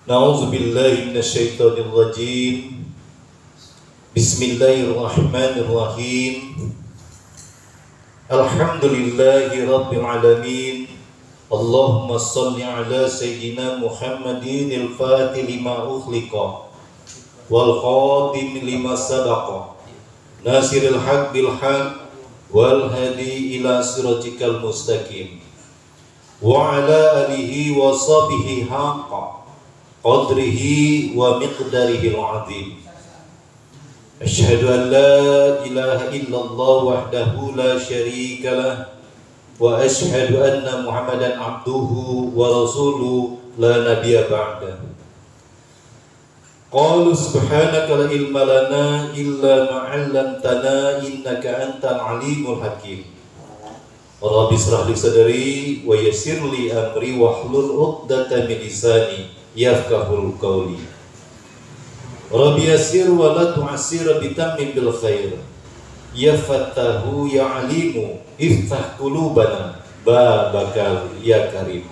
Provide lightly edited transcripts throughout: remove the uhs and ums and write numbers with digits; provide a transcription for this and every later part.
Na'udzubillahi minasyaitonir rajim. Bismillahirrahmanirrahim. Alhamdulillahi rabbil alamin. Allahumma shalli ala sayyidina Muhammadin al-fatih lima ukhliqa wal khatim lima sabaqa nasiril haq bil haq wal hadi ila siratikal mustaqim wa ala alihi wa sahbihi haqqa qadrihi wa miqdarihi al-azim. Asyhadu an la ilaha illallah wahdahu la syarika lah wa asyhadu anna Muhammadan abduhu wa rasuluhu la nabiyya ba'da. Qalu subhanaka la ilma lana illa ma 'allamtana innaka antal alimul hakim. Rabbi shrah li sadri wa yassir li amri wahlul 'uqdatam min lisani yafqahul qawli. Rabbi yassir wa la tu'assir bitammim bil khair. Ya Fattahu ya Alimu iftah qulubana babakal ya Karim.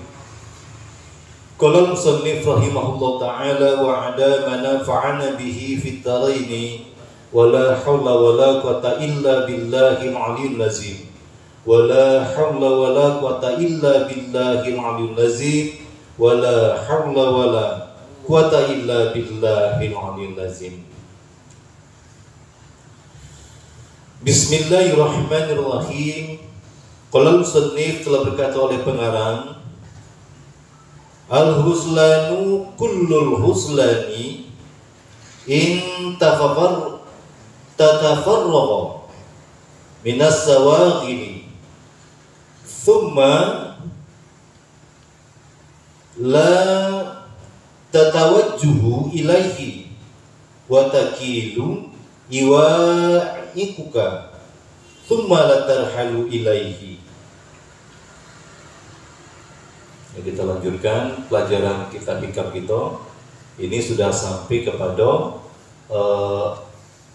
Qala al-musannif rahimahullah ta'ala wa 'ada manafa'ana bihi fit dharaini wa la haula wa la quwata illa billahil 'aliyyil azim. Wa la haula wa la quwata illa billahil 'aliyyil azim. Wa la haula wa la quwata illa billahil 'aliyyil azim. Bismillahirrahmanirrahim. Qala al-musannif, telah berkata oleh pengarang, al-huslanu kullul huslani in tatafarraga minas sawaghili thumma la tatawajjuhu ilaihi wa takilu iwaikuka thumma la tarhalu ilaihi. Kita lanjutkan pelajaran kitab hikam kita. Ini sudah sampai kepada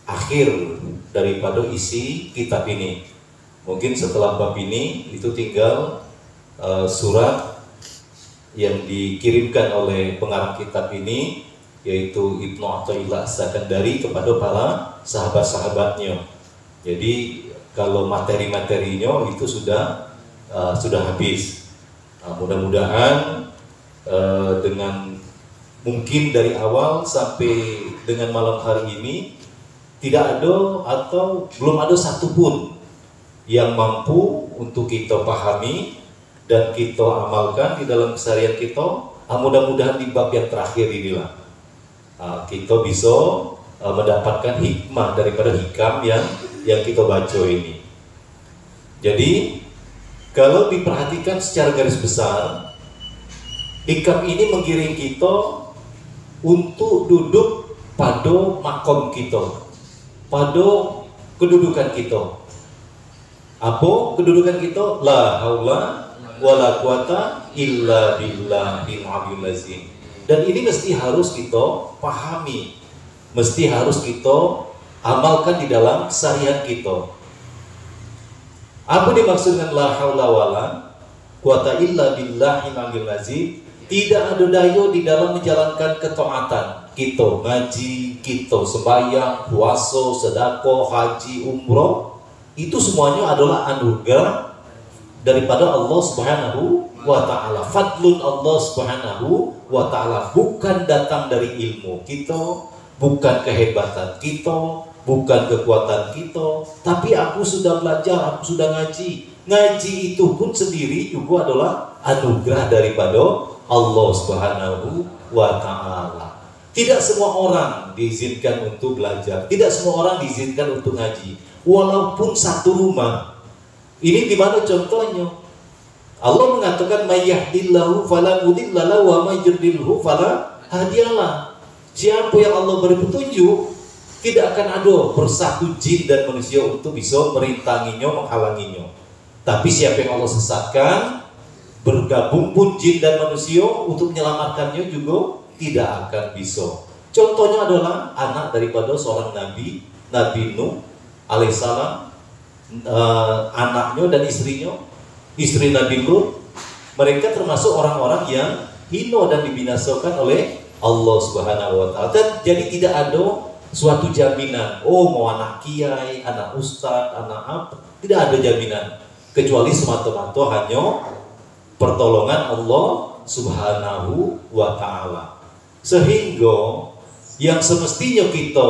akhir daripada isi kitab ini. Mungkin setelah bab ini itu tinggal surat yang dikirimkan oleh pengarang kitab ini, yaitu Ibnu Athaillah As-Sakandari kepada para sahabat-sahabatnya. Jadi kalau materi-materinya itu sudah habis. Mudah-mudahan dengan mungkin dari awal sampai dengan malam hari ini tidak ada atau belum ada satupun yang mampu untuk kita pahami dan kita amalkan di dalam keseharian kita. Mudah-mudahan di bab yang terakhir inilah kita bisa mendapatkan hikmah daripada hikam yang kita baca ini. Jadi kalau diperhatikan secara garis besar, hikam ini menggiring kita untuk duduk pada makom kita, pada kedudukan kita. Apa kedudukan kita? La haula wala quwata illa billahil 'aliyyil azim. Dan ini mesti harus kita pahami, mesti harus kita amalkan di dalam keseharian kita. Apa dimaksud dengan la haula wala quwata illa billahil 'aliyyil azim? Tidak ada daya di dalam menjalankan ketaatan. Kita ngaji, kita sembahyang, puasa, sedekah, haji, umroh, itu semuanya adalah anugerah daripada Allah Subhanahu wa ta'ala. Fadlun Allah Subhanahu wa ta'ala, bukan datang dari ilmu kita, bukan kehebatan kita, bukan kekuatan kita, tapi aku sudah belajar, aku sudah ngaji. Ngaji itu pun sendiri juga adalah anugerah daripada Allah Subhanahu wa ta'ala. Tidak semua orang diizinkan untuk belajar, tidak semua orang diizinkan untuk ngaji, walaupun satu rumah. Ini di mana contohnya? Allah mengatakan may yahdillahu fala mudilla lahu wa may yudlilhu fala hadiyalah. Siapa yang Allah beri petunjuk, tidak akan ada bersatu jin dan manusia untuk bisa merintanginya, menghalanginya. Tapi siapa yang Allah sesatkan, bergabung pun jin dan manusia untuk menyelamatkannya juga tidak akan bisa. Contohnya adalah anak daripada seorang nabi, Nabi Nuh alaihissalam, anaknya dan istrinya, istri Nabi Lut. Mereka termasuk orang-orang yang hina dan dibinasakan oleh Allah Subhanahu wa taala. Dan jadi tidak ada suatu jaminan, oh mau anak kiai, anak ustadz, anak apa, tidak ada jaminan kecuali semata-mata hanya pertolongan Allah Subhanahu wa taala. Sehingga yang semestinya kita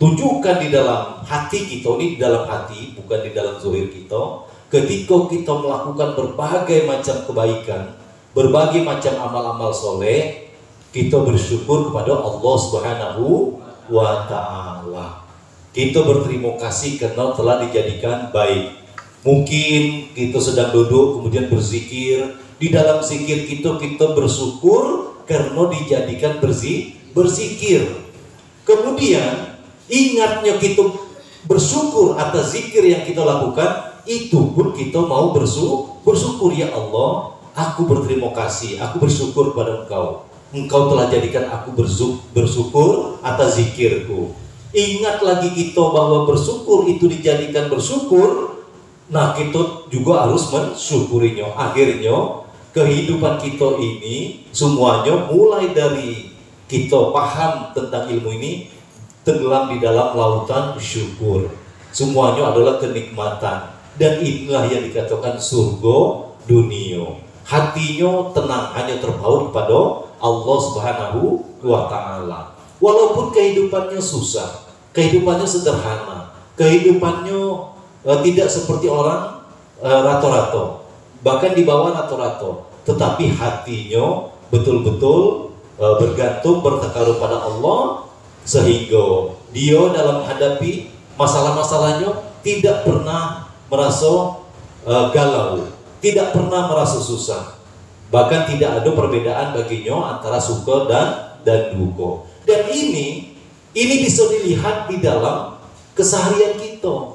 tunjukkan di dalam hati kita, ini di dalam hati, bukan di dalam zahir kita, ketika kita melakukan berbagai macam kebaikan, berbagai macam amal-amal soleh, kita bersyukur kepada Allah Subhanahu wa ta'ala. Kita berterima kasih karena telah dijadikan baik. Mungkin kita sedang duduk kemudian berzikir, di dalam zikir kita bersyukur karena dijadikan berzikir. Kemudian ingatnya kita bersyukur atas zikir yang kita lakukan, itu pun kita mau bersyukur, ya Allah, aku berterima kasih, aku bersyukur kepada Engkau. Engkau telah jadikan aku bersyukur atas zikirku. Ingat lagi kita bahwa bersyukur itu dijadikan bersyukur. Nah, kita juga harus mensyukurinya. Akhirnya kehidupan kita ini semuanya mulai dari kita paham tentang ilmu ini tenggelam di dalam lautan syukur. Semuanya adalah kenikmatan. Dan inilah yang dikatakan surga dunia. Hatinya tenang, hanya terpaut kepada Allah Subhanahu wa ta'ala. Walaupun kehidupannya susah, kehidupannya sederhana, kehidupannya tidak seperti orang rata-rata, bahkan di bawah rata-rata, tetapi hatinya betul-betul bergantung, bertekar pada Allah, sehingga dia dalam menghadapi masalah-masalahnya tidak pernah merasa galau, tidak pernah merasa susah, bahkan tidak ada perbedaan baginya antara suka dan duka. Dan ini bisa dilihat di dalam keseharian kita.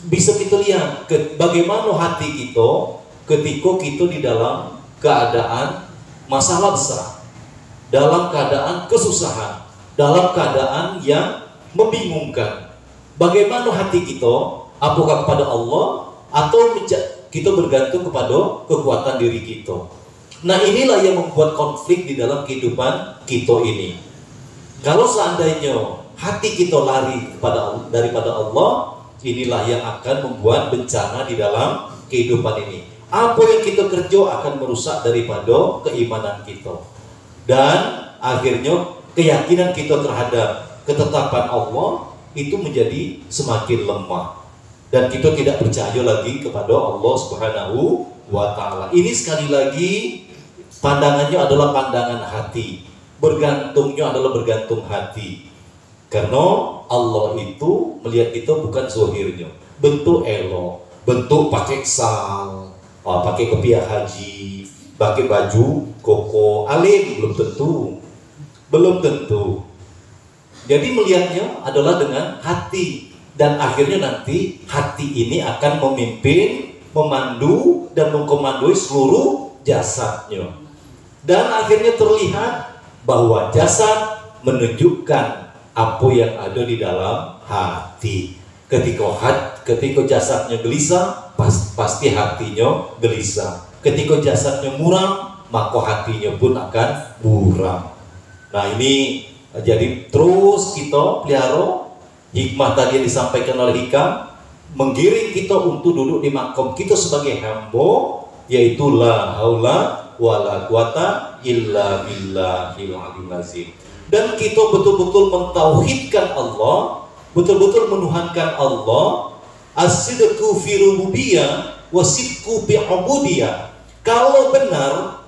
Bisa kita lihat bagaimana hati kita ketika kita di dalam keadaan masalah besar, dalam keadaan kesusahan, dalam keadaan yang membingungkan. Bagaimana hati kita? Apakah kepada Allah atau kita bergantung kepada kekuatan diri kita? Nah, inilah yang membuat konflik di dalam kehidupan kita ini. Kalau seandainya hati kita lari daripada Allah, inilah yang akan membuat bencana di dalam kehidupan ini. Apa yang kita kerja akan merusak daripada keimanan kita. Dan akhirnya keyakinan kita terhadap ketetapan Allah itu menjadi semakin lemah. Dan kita tidak percaya lagi kepada Allah Subhanahu wa ta'ala. Ini sekali lagi pandangannya adalah pandangan hati. Bergantungnya adalah bergantung hati. Karena Allah itu melihat kita bukan zahirnya. Bentuk elok, bentuk pakai sal, pakai kopiah haji, pakai baju koko, alim, belum tentu. Jadi melihatnya adalah dengan hati. Dan akhirnya nanti hati ini akan memimpin, memandu, dan mengkomandoi seluruh jasadnya. Dan akhirnya terlihat bahwa jasad menunjukkan apa yang ada di dalam hati. Ketika jasadnya gelisah, pasti hatinya gelisah. Ketika jasadnya muram, maka hatinya pun akan muram. Nah, ini jadi terus kita pelihara hikmah tadi yang disampaikan oleh Hikam, menggiring kita untuk duduk di makom kita sebagai hamba, yaitu la haula wala quwata illa billahil aliyil azim. Dan kita betul-betul mentauhidkan Allah, betul-betul menuhankan Allah, as-sidqu fi rububiyyah wa sidqu fi ubudiyah. Kalau benar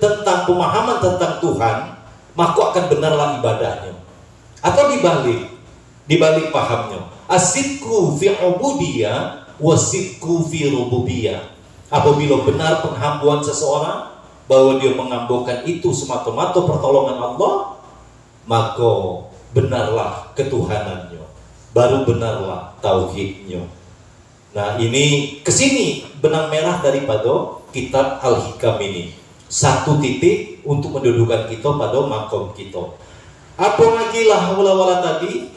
tentang pemahaman tentang Tuhan, maka akan benarlah ibadahnya. Atau dibalik pahamnya, as-sidqu fi ubudiyah wa sidqu fi rububiyyah. Apabila benar penghambaan seseorang bahwa dia menghambaukan itu semata-mata pertolongan Allah, maka benarlah ketuhanannya, baru benarlah tauhidnya. Nah, ini kesini benang merah daripada kitab Al-Hikam ini. Satu titik untuk mendudukan kita pada makom kita. Apalagi la haula wala tadi,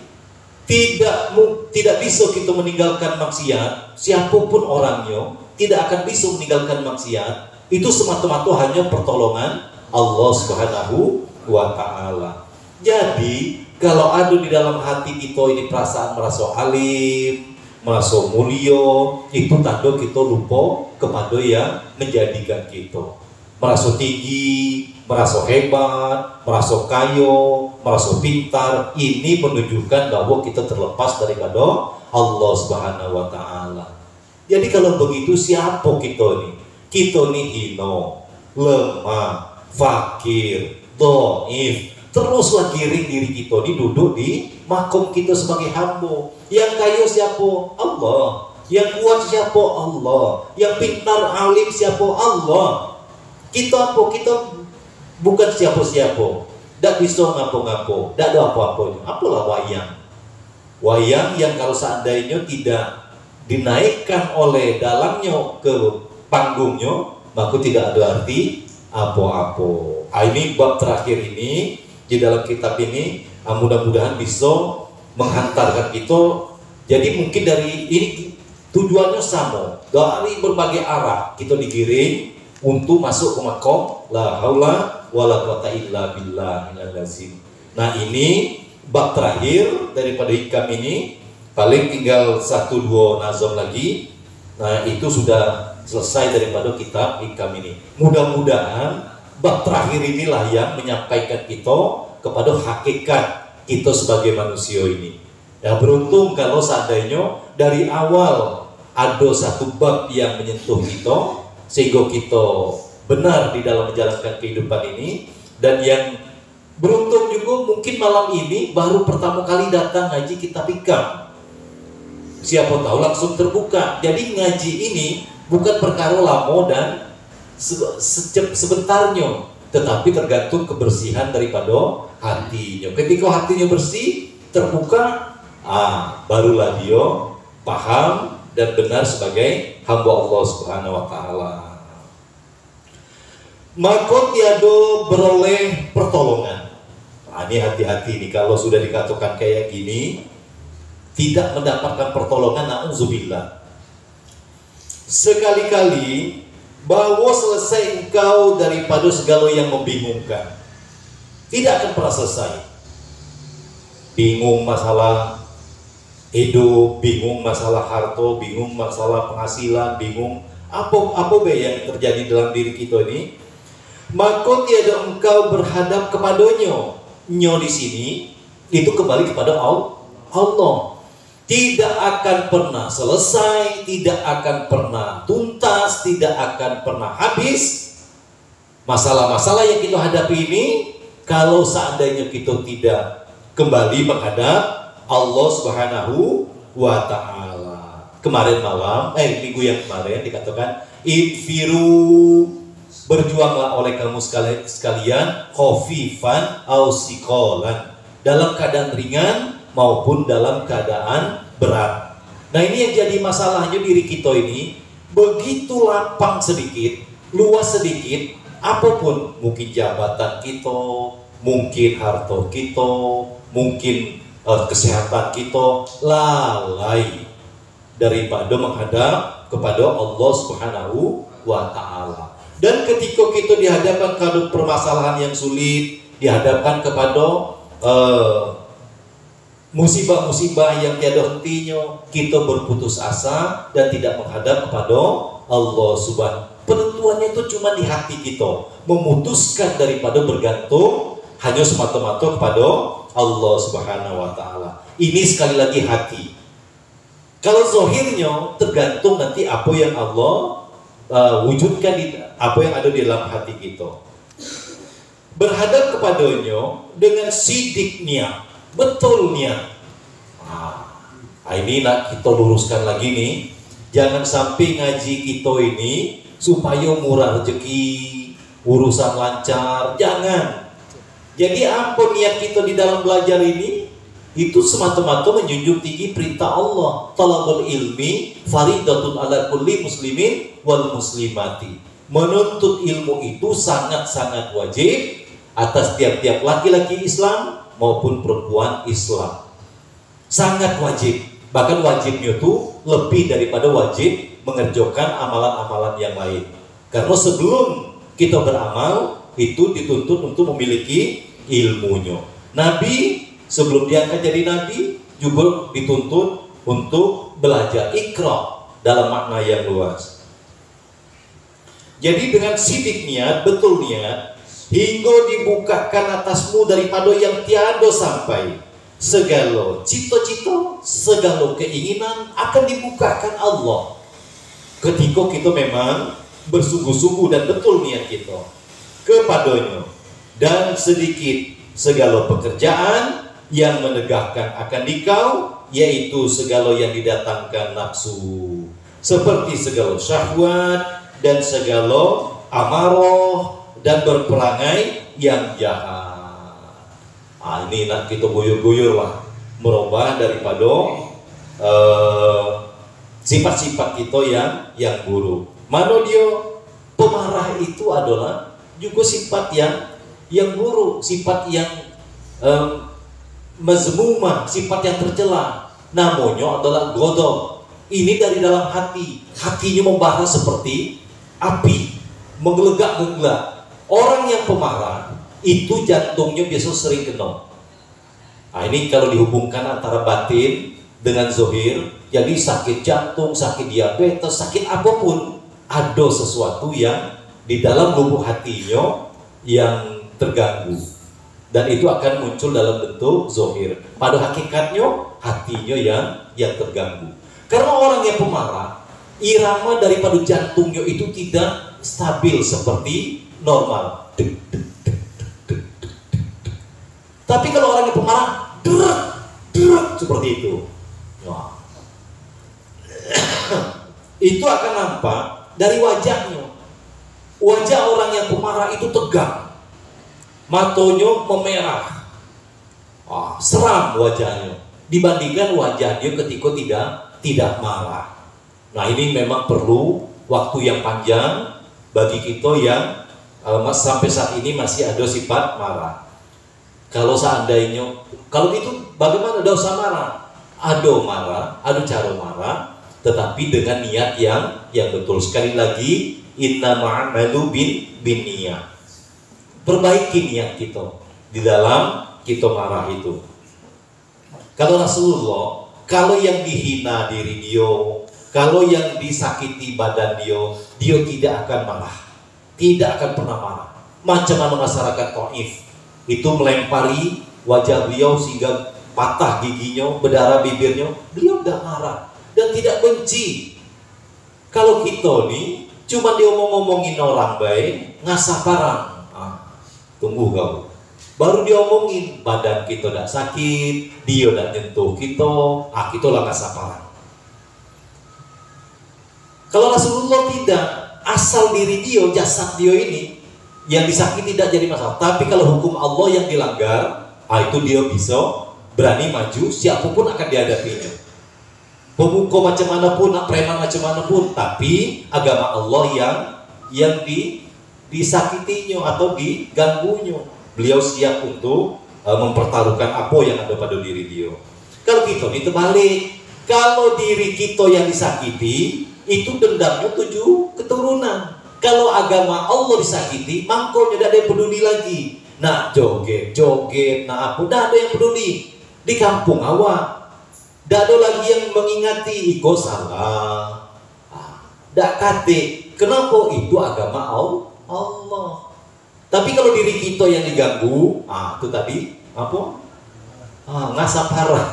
tidak bisa kita meninggalkan maksiat. Siapapun orangnya tidak akan bisa meninggalkan maksiat. Itu semata-mata hanya pertolongan Allah Subhanahu wa Ta'ala. Jadi kalau ada di dalam hati kita ini perasaan merasa alim, merasa mulia, itu tanda kita lupa kepada yang menjadikan kita. Merasa tinggi, merasa hebat, merasa kaya, merasa pintar, ini menunjukkan bahwa kita terlepas daripada Allah Subhanahu wa Ta'ala. Jadi kalau begitu siapa kita nih? Kita nih hina, lemah, fakir, dhaif. Teruslah giring diri kita ini duduk di makom kita sebagai hamba. Yang kaya siapa? Allah. Yang kuat siapa? Allah. Yang pintar alim siapa? Allah. Kita apa? Kita bukan siapa-siapa. Tak bisa ngapo-ngapo. Tak ada apa-apanya. Apalah wayang. Wayang yang kalau seandainya tidak dinaikkan oleh dalangnya ke panggungnya, maka tidak ada arti apa-apa. Ini bab terakhir ini di dalam kitab ini, mudah-mudahan bisa menghantarkan kita. Jadi mungkin dari ini tujuannya sama, dari berbagai arah kita digiring untuk masuk ke makom la haula wala quwata illa billahil azim. Nah, ini bab terakhir daripada hikam ini, paling tinggal 1-2 nazam lagi. Nah, itu sudah selesai daripada kitab hikam ini. Mudah-mudahan bab terakhir inilah yang menyampaikan kita kepada hakikat kita sebagai manusia ini. Ya, beruntung kalau seandainya dari awal ada satu bab yang menyentuh kita, sehingga kita benar di dalam menjalankan kehidupan ini. Dan yang beruntung juga mungkin malam ini baru pertama kali datang ngaji kitab hikam. Siapa tahu langsung terbuka. Jadi ngaji ini bukan perkara lama dan sebentarnya, tetapi tergantung kebersihan daripada hatinya. Ketika hatinya bersih, terbuka, barulah dia paham dan benar sebagai hamba Allah Subhanahu wa Ta'ala. Maka tiada beroleh pertolongan. Ini hati-hati nih, kalau sudah dikatakan kayak gini tidak mendapatkan pertolongan, na'udzubillah. Sekali-kali bahwa selesai engkau daripada segala yang membingungkan, tidak akan pernah selesai. Bingung masalah hidup, bingung masalah harta, bingung masalah penghasilan, bingung apa yang terjadi dalam diri kita ini, maka tiada engkau berhadap kepadanya. Nyo di sini itu kembali kepada Allah. Tidak akan pernah selesai, tidak akan pernah tuntas, tidak akan pernah habis masalah-masalah yang kita hadapi ini kalau seandainya kita tidak kembali menghadap Allah Subhanahu wa Ta'ala. Kemarin malam, minggu yang kemarin dikatakan infiru, berjuanglah oleh kamu sekalian, khafifan aw siqalan, dalam keadaan ringan maupun dalam keadaan berat. Nah, ini yang jadi masalahnya diri kita ini, begitu lapang sedikit, luas sedikit, apapun, mungkin jabatan kita, mungkin harta kita, mungkin kesehatan kita, lalai daripada menghadap kepada Allah Subhanahu wa Ta'ala. Dan ketika kita dihadapkan kepada permasalahan yang sulit, dihadapkan kepada musibah-musibah yang tiada hentinya, kita berputus asa dan tidak menghadap kepada Allah Subhanahu. Penentuannya itu cuma di hati kita, memutuskan daripada bergantung hanya semata-mata kepada Allah Subhanahu wa Ta'ala. Ini sekali lagi hati. Kalau zahirnya tergantung nanti apa yang Allah wujudkan di apa yang ada di dalam hati kita. Berhadap kepadanya dengan sidik niat, betul niat. Ini nak kita luruskan lagi nih. Jangan sampai ngaji kita ini supaya murah rezeki, urusan lancar, jangan. Jadi apa niat kita di dalam belajar ini? Itu semata-mata menjunjung tinggi perintah Allah. Talabul ilmi faridatun ala kulli muslimin wal muslimati. Menuntut ilmu itu sangat-sangat wajib atas tiap-tiap laki-laki Islam maupun perempuan Islam. Sangat wajib. Bahkan wajibnya itu lebih daripada wajib mengerjakan amalan-amalan yang lain. Karena sebelum kita beramal, itu dituntut untuk memiliki ilmunya. Nabi sebelum diangkat jadi nabi juga dituntut untuk belajar ikra dalam makna yang luas. Jadi dengan sidik niat, betul niat, hingga dibukakan atasmu daripada yang tiada sampai. Segala cita-cita, segala keinginan akan dibukakan Allah ketika kita memang bersungguh-sungguh dan betul niat kita kepadanya. Dan sedikit segala pekerjaan yang menegakkan akan dikau, yaitu segala yang didatangkan nafsu, seperti segala syahwat dan segala amarah dan berperangai yang jahat. Ini nak kita guyur-guyur lah, merubah daripada sifat-sifat kita yang buruk. Mana dia pemarah itu adalah juga sifat yang buruk, sifat yang mazmumah, sifat yang tercela. Namanya adalah ghadab. Ini dari dalam hati, hatinya membara seperti api, menggelegak-gelegak. Orang yang pemarah itu jantungnya biasa sering kena. Ini kalau dihubungkan antara batin dengan zohir, jadi sakit jantung, sakit diabetes, sakit apapun, ada sesuatu yang di dalam lubuk hatinya yang terganggu, dan itu akan muncul dalam bentuk zohir. Pada hakikatnya hatinya yang terganggu. Karena orang yang pemarah, irama daripada jantungnya itu tidak stabil seperti normal. Tapi kalau orang yang pemarah, derak seperti itu. Wah. Itu akan nampak dari wajahnya. Wajah orang yang pemarah itu tegang, matanya memerah, seram wajahnya, dibandingkan wajah dia ketika tidak marah. Nah, ini memang perlu waktu yang panjang bagi kita yang sampai saat ini masih ada sifat marah. Kalau seandainya, kalau itu bagaimana? Tidak usah marah. Ada marah, ada cara marah, tetapi dengan niat yang betul. Sekali lagi, innama a'malu bin niyat. Perbaiki niat kita di dalam kita marah itu. Kalau Rasulullah, kalau yang dihina diri dia, kalau yang disakiti badan dia tidak akan marah, tidak akan pernah marah. Macam mana masyarakat Taif itu melempari wajah beliau sehingga patah giginya, berdarah bibirnya, beliau tidak marah dan tidak benci. Kalau kita nih cuma dia ngomongin orang baik, ngasah parang, tunggu kau, baru dia omongin badan kita tidak sakit, dia tidak nyentuh kita, kita lah ngasah parang. Kalau Rasulullah tidak, asal diri dia, jasad dia ini yang disakiti tidak jadi masalah. Tapi kalau hukum Allah yang dilanggar, itu dia bisa berani maju, siapapun akan dihadapinya. Pemuka macam mana pun, preman macam mana pun, tapi agama Allah yang disakitinya atau diganggunya, beliau siap untuk mempertaruhkan apa yang ada pada diri dia. Kalau kita ini terbalik, kalau diri kita yang disakiti, itu dendamnya 7 keturunan. Kalau agama Allah disakiti, mangkonya tidak ada yang peduli lagi. Nah, joget, nah aku tidak ada yang peduli. Di kampung awak, tidak ada lagi yang mengingati, iko salah, tidak kate. Kenapa? Itu agama Allah. Tapi kalau diri kita yang diganggu, itu tadi apa? Ngasap parang.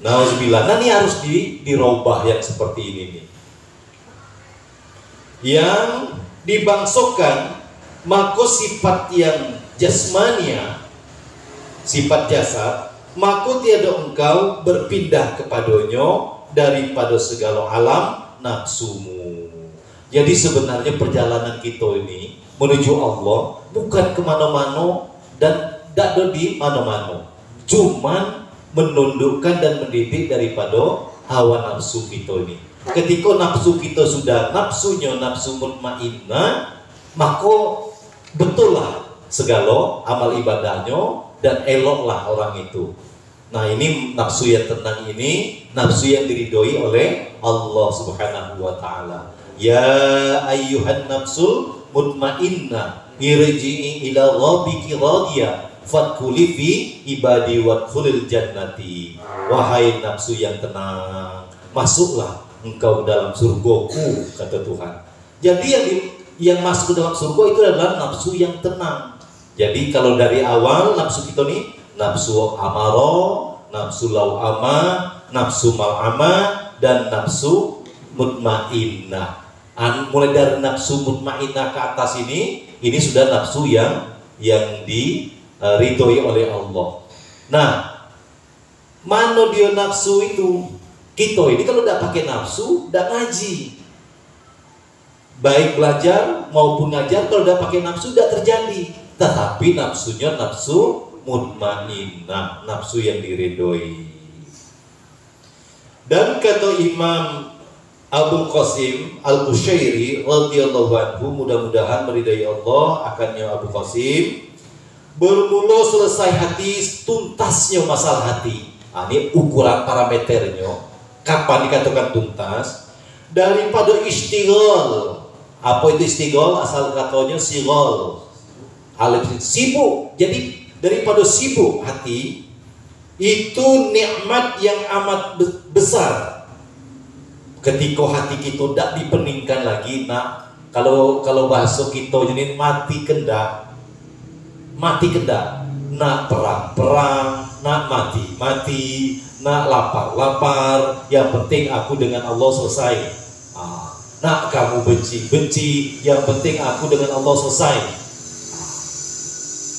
Nauzubillah. Nah, ini harus dirubah yang seperti ini nih. Yang dibangsokan, maka sifat yang jasmania, sifat jasad, maka tiada engkau berpindah kepadanya daripada segala alam nafsumu. Jadi sebenarnya perjalanan kita ini menuju Allah bukan kemana-mana dan tidak ada di mana-mana, cuman menundukkan dan mendidik daripada hawa nafsu kita ini. Ketika nafsu kita sudah nafsunya nafsu mutmainnah, maka betullah segala amal ibadahnya dan eloklah orang itu. Nah, ini nafsu yang tenang ini, nafsu yang diridhoi oleh Allah Subhanahu wa taala. Ya ayyuhan nafsul mutmainnah irji'i ila rabbiki radiyah fadkhuli fi ibadi wadkhulil jannati. Wahai nafsu yang tenang, masuklah engkau dalam surgaku, kata Tuhan. Jadi yang masuk ke dalam surga itu adalah nafsu yang tenang. Jadi kalau dari awal nafsu kita nih, nafsu amaro, nafsu lawama, nafsu mal'ama, dan nafsu mutmainnah. Mulai dari nafsu mutmainnah ke atas ini sudah nafsu yang diridhoi oleh Allah. Nah, mana dia nafsu itu? Kita ini kalau tidak pakai nafsu, tidak ngaji. Baik belajar maupun ngajar, kalau tidak pakai nafsu tidak terjadi. Tetapi nafsunya nafsu mutmainnah, nafsu yang diridhoi. Dan kata Imam Abul Qasim Al-Bushairi radhiyallahu anhu, mudah-mudahan meridai Allah akannya Abu Qasim, bermula selesai hati, tuntasnya masalah hati. Ini ukuran parameternya. Kapan dikatakan tuntas? Daripada istighal. Apa itu istighal? Asal katanya sighal. Alif sibuk. Jadi daripada sibuk hati, itu nikmat yang amat besar. Ketika hati kita tidak dipeningkan lagi, nah kalau bahasa kita jadi mati kendak, nak perang, nak mati, nak lapar, yang penting aku dengan Allah selesai. Nak kamu benci, yang penting aku dengan Allah selesai.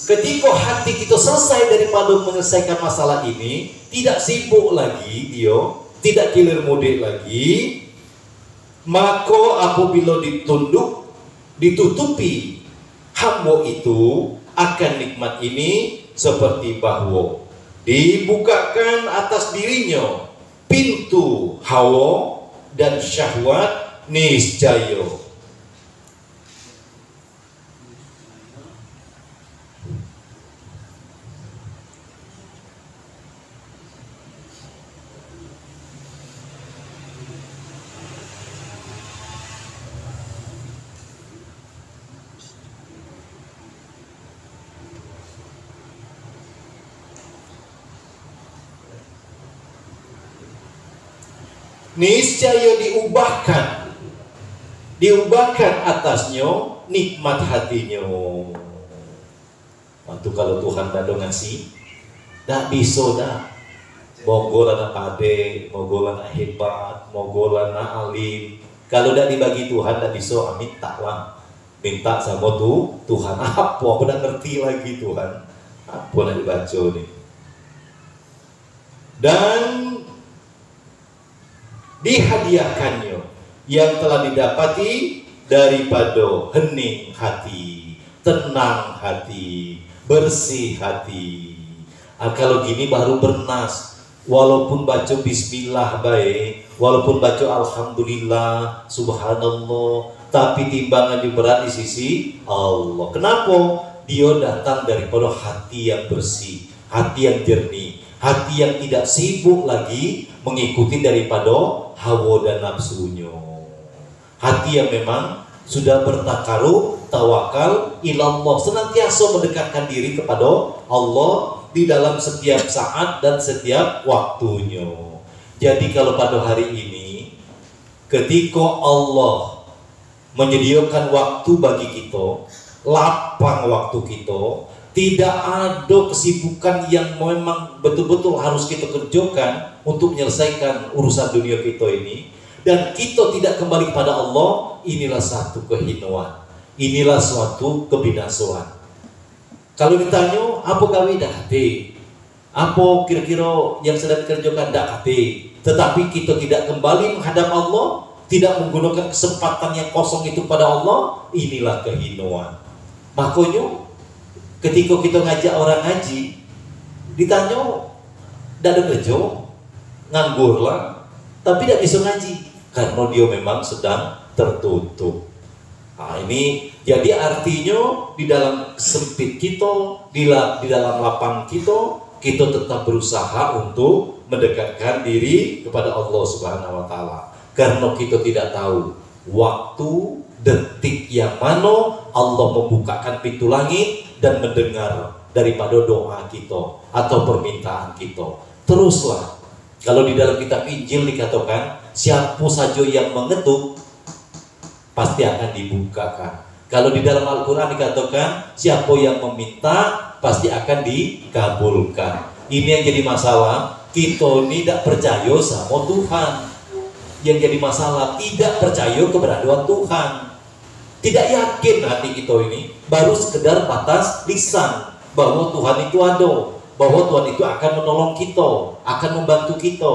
Ketika hati kita selesai daripada menyelesaikan masalah ini, tidak sibuk lagi dia, tidak kilir mudik lagi, maka apabila ditutupi hamba itu akan nikmat ini, seperti bahwa dibukakan atas dirinya pintu hawa dan syahwat niscaya. Niscaya diubahkan atasnya nikmat hatinya. Waktu kalau Tuhan dah ngasih, dah bisa dah. Mogol anak pade, mogol anak hebat, mogol anak alim. Kalau dah dibagi Tuhan dah bisa, minta lah. Minta sama Tuhan. Apa? Aku dah ngerti lagi Tuhan. Apa nak dibaca nih? Dan dihadiahkannya yang telah didapati daripada hening hati, tenang hati, bersih hati. Kalau gini baru bernas. Walaupun baca bismillah baik, walaupun baca alhamdulillah, subhanallah, tapi timbangannya berat di sisi Allah. Kenapa? Dia datang daripada hati yang bersih, hati yang jernih, hati yang tidak sibuk lagi mengikuti daripada hawa dan nafsunya. Hati yang memang sudah bertakarub, tawakal ilallah, senantiasa mendekatkan diri kepada Allah di dalam setiap saat dan setiap waktunya. Jadi kalau pada hari ini, ketika Allah menyediakan waktu bagi kita, lapang waktu kita, tidak ada kesibukan yang memang betul-betul harus kita kerjakan untuk menyelesaikan urusan dunia kita ini, dan kita tidak kembali kepada Allah, inilah satu kehinaan, inilah suatu kebinasaan. Kalau ditanya apa gawe dah hati, apa kira-kira yang sedang dikerjakan dah hati, tetapi kita tidak kembali menghadap Allah, tidak menggunakan kesempatan yang kosong itu pada Allah, inilah kehinaan. Makanya ketika kita ngajak orang ngaji, ditanya tidak ada kerja, nganggur lah, tapi tidak bisa ngaji karena dia memang sedang tertutup. Nah, ini jadi artinya di dalam sempit kita, di dalam lapang kita tetap berusaha untuk mendekatkan diri kepada Allah Subhanahu wa taala. Karena kita tidak tahu waktu, detik yang mana Allah membukakan pintu langit dan mendengar daripada doa kita atau permintaan kita. Teruslah. Kalau di dalam kitab Injil dikatakan, siapa saja yang mengetuk pasti akan dibukakan. Kalau di dalam Al-Quran dikatakan, siapa yang meminta pasti akan dikabulkan. Ini yang jadi masalah, kita ini tidak percaya sama Tuhan. Yang jadi masalah, tidak percaya keberadaan Tuhan. Tidak yakin hati kita ini, baru sekedar batas lisan bahwa Tuhan itu ada, bahwa Tuhan itu akan menolong kita, akan membantu kita.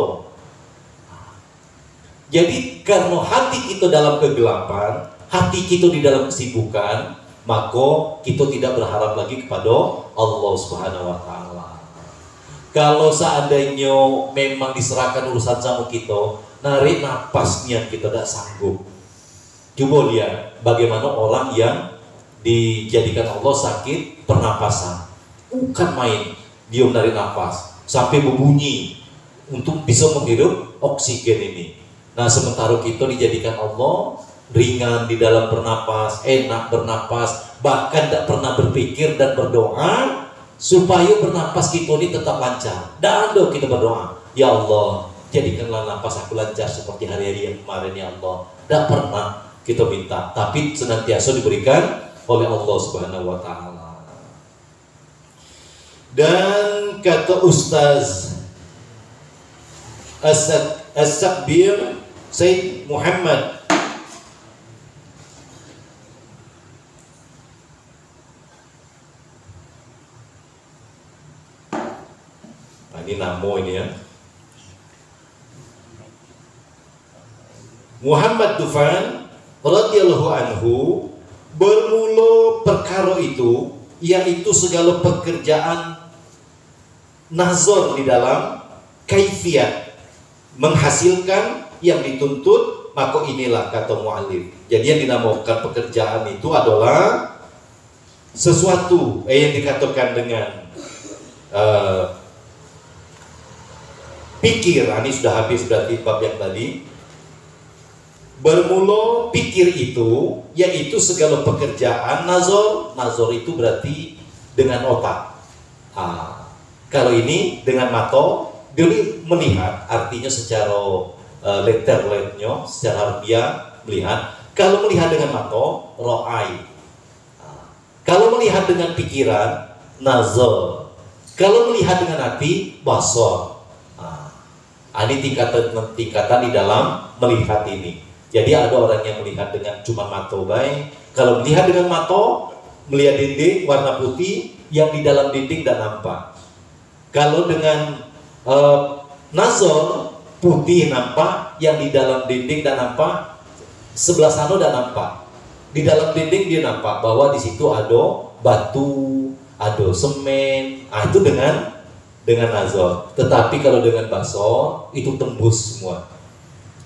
Jadi karena hati kita dalam kegelapan, hati kita di dalam kesibukan, maka kita tidak berharap lagi kepada Allah Subhanahu wa Ta'ala. Kalau seandainya memang diserahkan urusan sama kita, narik napasnya kita tidak sanggup. Coba lihat bagaimana orang yang dijadikan Allah sakit pernapasan, bukan main, dia menarik napas sampai berbunyi untuk bisa menghirup oksigen ini. Nah, sementara kita dijadikan Allah ringan di dalam bernapas, enak bernapas, bahkan tidak pernah berpikir dan berdoa supaya bernapas kita ini tetap lancar. Dan kita berdoa, ya Allah, jadikanlah napas aku lancar seperti hari-hari yang kemarin, ya Allah. Tidak pernah kita minta, tapi senantiasa diberikan oleh Allah Subhanahu wa Ta'ala. Dan kata Ustaz As-Sakbir Said Muhammad, nah, ini namo ini ya, Muhammad Dufan radhiyallahu anhu, bermula perkara itu yaitu segala pekerjaan nazar di dalam kaifiat menghasilkan yang dituntut, maka inilah kata mu'alif. Jadi yang dinamakan pekerjaan itu adalah sesuatu yang dikatakan dengan pikir. Ini sudah habis berarti bab yang tadi. Bermula pikir itu yaitu segala pekerjaan nazar. Nazar itu berarti dengan otak. Kalau ini dengan mata, dia melihat, artinya secara letternya, secara harfiah melihat. Kalau melihat dengan mata, ro'ai. Kalau melihat dengan pikiran, nazar. Kalau melihat dengan hati, basar. Ini tingkatan di dalam melihat ini. Jadi ada orang yang melihat dengan cuma mata baik. Kalau melihat dengan mata, melihat dinding warna putih, yang di dalam dinding tidak nampak. Kalau dengan nazar, putih nampak, yang di dalam dinding dan nampak, sebelah sana dan nampak. Di dalam dinding dia nampak bahwa di situ ada batu, ada semen. Itu dengan nazar. Tetapi kalau dengan basar itu tembus semua.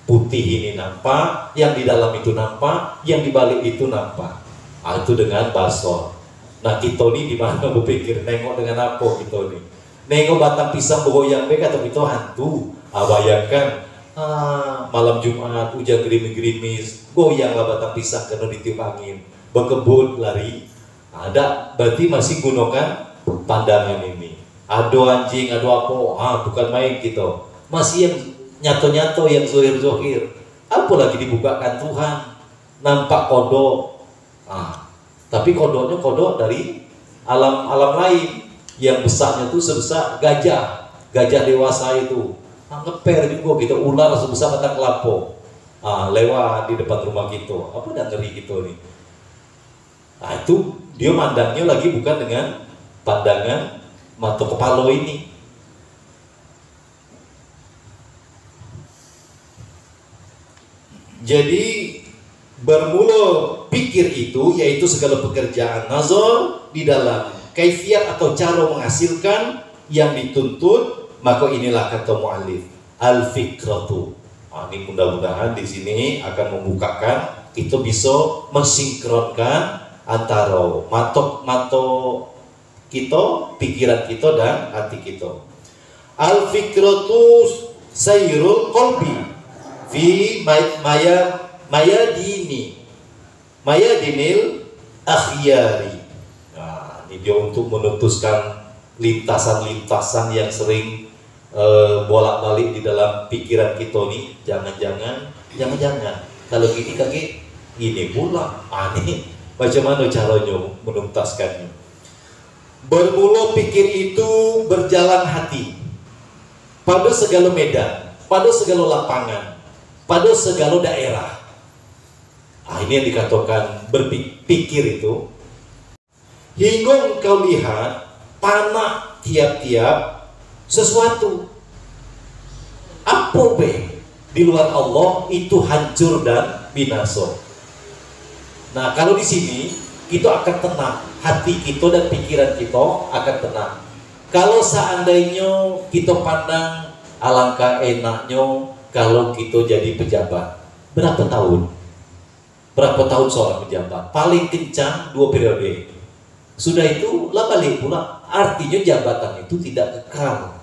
Putih ini nampak, yang di dalam itu nampak, yang di balik itu nampak. Itu dengan basar. Nah, kita ini di mana berpikir nengok dengan apa kita ini? Nengok batang pisang bergoyang atau itu hantu. Bayangkan malam Jumat hujan gerimis-gerimis, goyanglah batang pisang karena ditiup angin, berkebun lari. Ada berarti masih gunakan pandangan ini. Ada anjing, ada apa? Bukan main gitu. Masih yang nyato-nyato, yang zohir-zohir. Apalagi dibukakan Tuhan, nampak kodok. Tapi kodoknya kodok dari alam lain yang besarnya itu sebesar gajah dewasa itu. Ngeper juga gitu, ular sebesar batang kelapa lewat di depan rumah kita. Apa dah ngeri gitu nih. Itu dia mandangnya lagi bukan dengan pandangan mata kepala ini. Jadi bermula pikir itu yaitu segala pekerjaan nazar di dalam kaifiat atau cara menghasilkan yang dituntut, maka inilah kata mu'alif al-fikratu. Ini mudah-mudahan di sini akan membukakan kita bisa mensinkronkan antara mata kita, pikiran kita dan hati kita. Al-fikratu sayrul qalbi fi mayadinil akhyari. Nah, ini dia untuk memutuskan lintasan-lintasan yang sering bolak-balik di dalam pikiran kita nih. Jangan-jangan kalau gini kaki ini pula aneh. Bagaimana caranya menuntaskannya? Bermula pikir itu berjalan hati pada segala medan, pada segala lapangan, pada segala daerah. Ini yang dikatakan berpikir itu. Hingga engkau lihat panah tiap-tiap sesuatu. Apa di luar Allah itu hancur dan binasa. Nah, kalau di sini kita akan tenang, hati kita dan pikiran kita akan tenang. Kalau seandainya kita pandang alangkah enaknya kalau kita jadi pejabat. Berapa tahun? Berapa tahun seorang pejabat? Paling kencang 2 periode. Sudah itu lah balik pula. Artinya jabatan itu tidak kekal,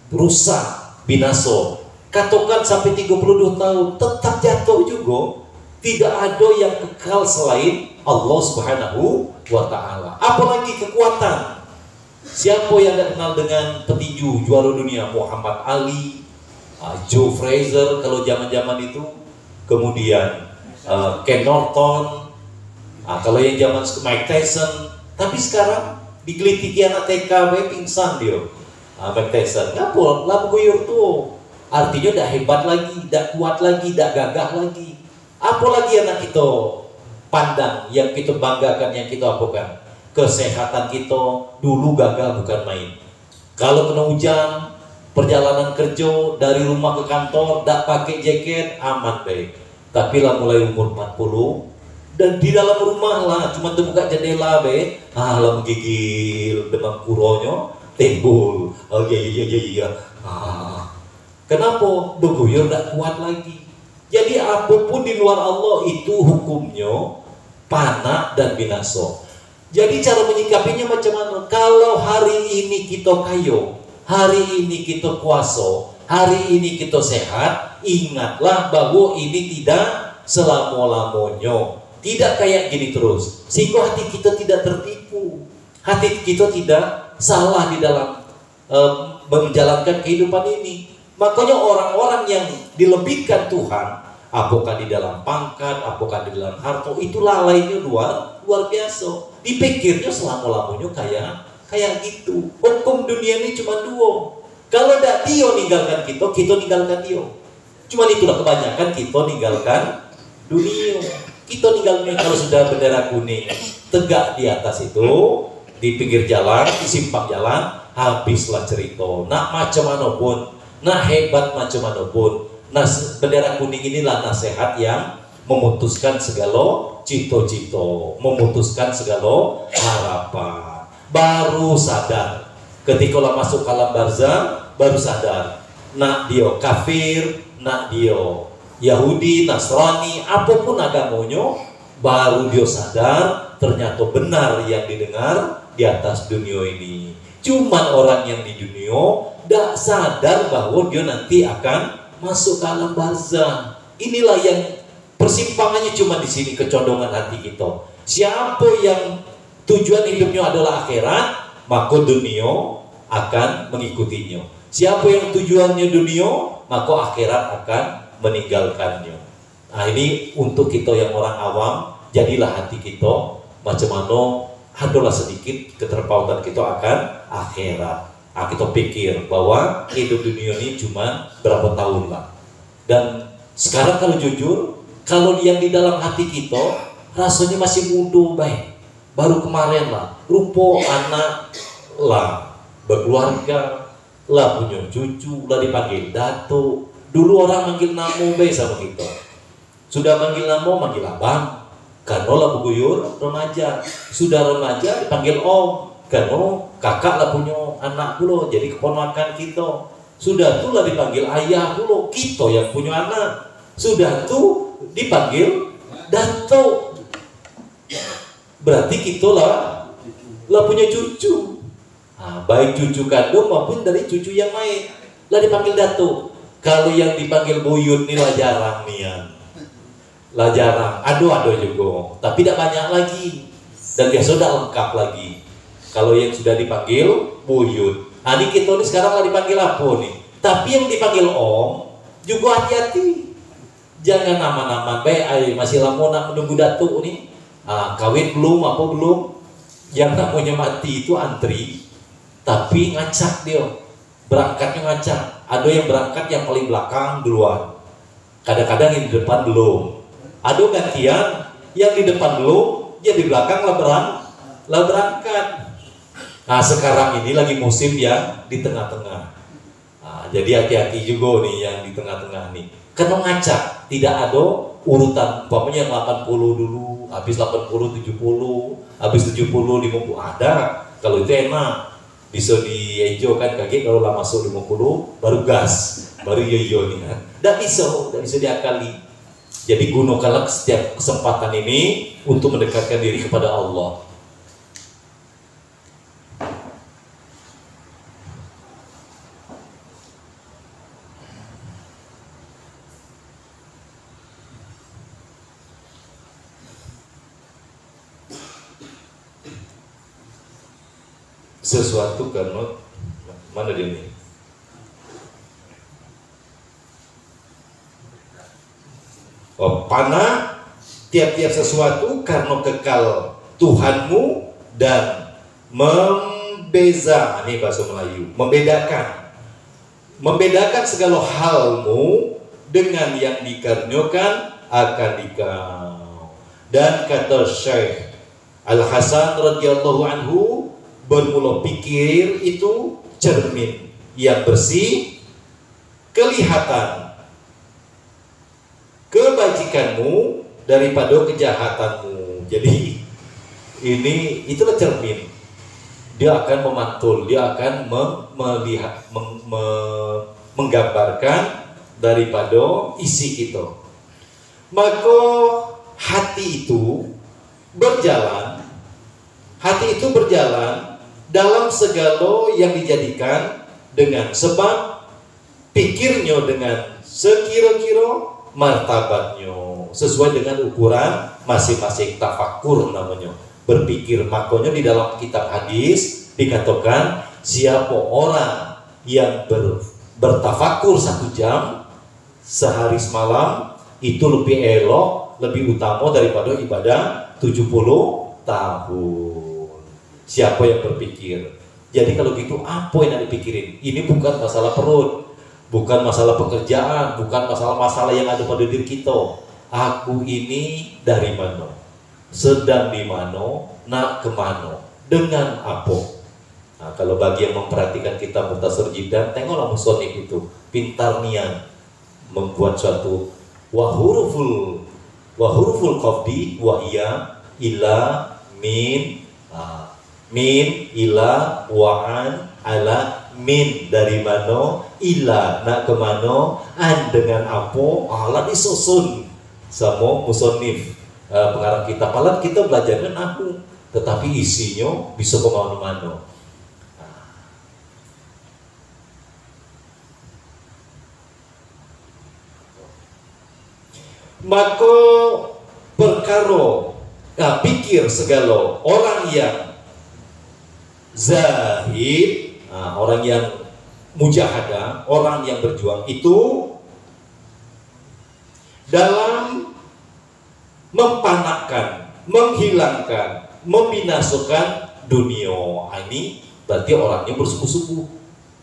rusak, binasa. Katakan sampai 32 tahun tetap jatuh juga. Tidak ada yang kekal selain Allah Subhanahu wa ta'ala. Apalagi kekuatan. Siapa yang tidak kenal dengan petinju juara dunia? Muhammad Ali, Joe Frazier kalau zaman-zaman itu, kemudian Ken Norton, kalau yang zaman Mike Tyson. Tapi sekarang digelitiki anak TK pingsan dia. Mike Tyson nggak boleh lah guyur tuh. Artinya tidak hebat lagi, tidak kuat lagi, tidak gagah lagi. Apalagi anak kita pandang, yang kita banggakan, yang kita apakan? Kesehatan kita dulu gagal bukan main. Kalau kena hujan, perjalanan kerja dari rumah ke kantor, tidak pakai jaket, aman baik. Tapi lah mulai umur 40, dan di dalam rumah lah, cuma terbuka jendela baik, lah menggigil, demam kuronya, timbul. Oh iya. Kenapa? Beguyur tidak kuat lagi. Jadi apapun di luar Allah itu hukumnya panah dan binasa. Jadi cara menyikapinya macam mana? Kalau hari ini kita kaya, hari ini kita kuasa, hari ini kita sehat, ingatlah bahwa ini tidak selama-lamanya. Tidak kayak gini terus. Sehingga hati kita tidak tertipu. Hati kita tidak salah di dalam menjalankan kehidupan ini. Makanya orang-orang yang dilebihkan Tuhan, apakah di dalam pangkat, apakah di dalam harta, itu lalainya luar biasa. Dipikirnya selama-lamanya kayak gitu. Hukum dunia ini cuma 2. Kalau tidak dia ninggalkan kita ninggalkan dia. Cuma itulah kebanyakan kita ninggalkan dunia. Kita ninggalkan kalau sudah bendera kuning tegak di atas itu, di pinggir jalan, di simpang jalan, habislah cerita. Nak macam mana pun, nak hebat macam mana pun, nah bendera kuning inilah nasihat yang memutuskan segala cito-cito, memutuskan segala harapan. Baru sadar ketika lah masuk alam barzah, baru sadar nak dia kafir, nak dia Yahudi, Nasrani, apapun agamanya, baru dia sadar ternyata benar yang didengar di atas dunia ini. Cuman orang yang di dunia tidak sadar bahwa dia nanti akan masuk ke alam barzah. Inilah yang persimpangannya cuma di sini, kecondongan hati kita. Siapa yang tujuan hidupnya adalah akhirat, maka dunia akan mengikutinya. Siapa yang tujuannya dunia, maka akhirat akan meninggalkannya. Nah, ini untuk kita yang orang awam, jadilah hati kita macam mana adalah sedikit keterpautan kita akan akhirat. Nah, kita pikir bahwa hidup dunia ini cuma berapa tahun lah. Dan sekarang kalau jujur, kalau yang di dalam hati kita rasanya masih muda baik. Baru kemarin lah, rupa anak lah, berkeluarga lah, punya cucu lah, dipanggil datuk. Dulu orang manggil namo baik sama kita. Sudah manggil namo, manggil abang. Karena lah beguyur remaja. Sudah remaja dipanggil om. Karena kakak lah punya anak dulu, jadi keponakan kita. Sudah tu lah dipanggil ayah dulu, kita yang punya anak. Sudah tu dipanggil datuk. Berarti kita lah punya cucu. Nah, baik cucu kandung maupun dari cucu yang lain lah dipanggil datuk. Kalau yang dipanggil buyut ini lah jarang nih ya. Lah jarang. Ada juga, tapi tidak banyak lagi. dan biasa udah lengkap lagi. Kalau yang sudah dipanggil buyut, ini kita ini sekarang lah dipanggil apa nih? Tapi yang dipanggil om juga hati-hati, jangan nama-nama baik masih lama nak menunggu datuk nih, kawin belum apa belum. Yang namanya mati itu antri, tapi ngacak dia, berangkatnya ngacak. Ada yang berangkat yang paling belakang duluan, kadang-kadang yang di depan belum. Ada gantian, yang di depan belum, yang di belakang lah berangkat. Nah sekarang ini lagi musim yang di tengah-tengah. Jadi hati-hati juga nih yang di tengah-tengah nih. Karena ngacak, tidak ada urutan. Umpamanya yang 80 dulu, habis 80, 70, habis 70, 50. Ada, kalau itu enak. Bisa diejo kan kaki kalau lah masuk 50, baru gas, baru yoyo nih kan. Tidak bisa diakali. Jadi gunakanlah setiap kesempatan ini untuk mendekatkan diri kepada Allah. Sesuatu karena mana dia ini? Panah tiap-tiap sesuatu karena kekal Tuhanmu dan membeza, ini bahasa Melayu, membedakan segala halmu dengan yang dikaruniakan akan dikau. Dan kata Syekh Al-Hasan radhiyallahu anhu, bermula pikir itu cermin yang bersih, kelihatan kebajikanmu daripada kejahatanmu. Jadi ini itulah cermin. Dia akan memantul, dia akan melihat, menggambarkan daripada isi kita. Maka hati itu berjalan dalam segala yang dijadikan dengan sebab pikirnya dengan sekira-kira martabatnya sesuai dengan ukuran masing-masing. Tafakur namanya, berpikir. Makanya di dalam kitab hadis dikatakan siapa orang yang bertafakur 1 jam sehari semalam itu lebih elok, lebih utama daripada ibadah 70 tahun. Siapa yang berpikir? Jadi kalau gitu apa yang dipikirin? Ini bukan masalah perut, bukan masalah pekerjaan, bukan masalah-masalah yang ada pada diri kita. Aku ini dari mana? Sedang di mana? Nak kemana? Dengan apa? Nah, kalau bagi yang memperhatikan kitab Mukhtasar Jiddan, tengoklah musonif itu pintar nian membuat suatu wahuruful qafdi wa iya ila min ila wa'an ala min dari mano ila nak ke mano an dengan apa ala disusun sama musonif pengarang kitab. Alat kita belajarnya nahu, tetapi isinya bisa kemana-mana. Maka perkara pikir segala orang yang zahid, orang yang mujahadah, orang yang berjuang itu dalam mempanakkan, menghilangkan, membinasakan dunia. Ini berarti orangnya bersungguh-sungguh,